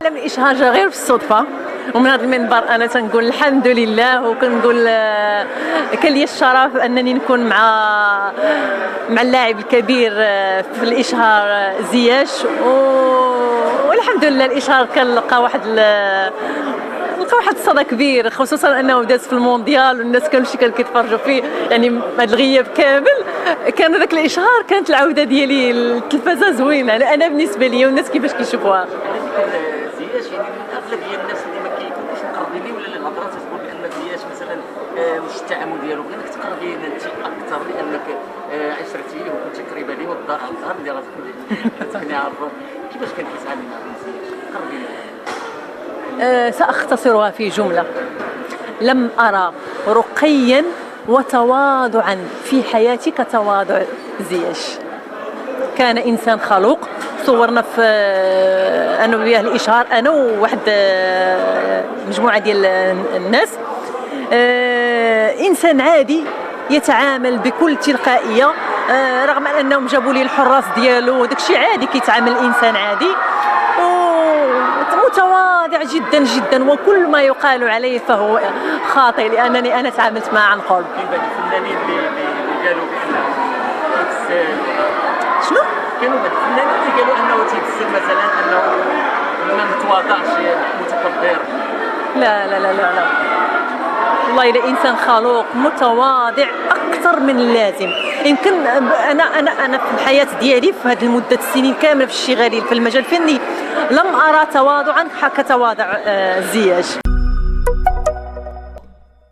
عالم الاشهار جا غير بالصدفه، ومن هذا المنبر انا تنقول الحمد لله، وكنقول كان لي الشرف انني نكون مع اللاعب الكبير في الاشهار زياش، والحمد لله الاشهار كان لقى واحد الصدى كبير، خصوصا انه داز في المونديال والناس كلشي كانوا كيتفرجوا فيه، يعني هذا الغياب كامل كان ذاك الاشهار كانت العوده ديالي التلفازه زوينه انا بالنسبه لي، والناس كيفاش كيشوفوها. زياش يعني اغلبيه الناس اللي ما كيكونوش مقربين لي ولا الهضره تقول بان زياش مثلا واش التعامل ديالو بغيناك تقربي لنا انت اكثر لانك عشرتيه وكنت قريبه لي والدار على الظهر اللي غتكوني عارفه كيفاش كان كيتعامل مع زياش، قربي لنا. سأختصرها في جملة: لم أرى رقيا وتواضعا في حياتي كتواضع زياش. كان إنسان خلوق، صورنا في أنا وياه الإشهار، أنا وواحد مجموعة ديال الناس. إنسان عادي يتعامل بكل تلقائية، رغم أنهم جابوا لي الحراس ديالو وداكشي عادي، كيتعامل إنسان عادي متواضع جدا جدا، وكل ما يقال عليه فهو خاطئ لانني انا تعاملت معه عن قرب. كاين بعض الفنانين اللي قالوا بانه تيبسل، شنو؟ كانوا بعض الفنانين اللي قالوا انه تيبسل مثلا، انه ما متواضعش متكبر. لا لا لا لا لا، والله إلا إنسان خلوق متواضع أكثر من اللازم. يمكن أنا في الحياة ديالي في هذه المدة السنين كاملة في الشغالين في المجال الفني لم أرى تواضعا كتواضع زياش.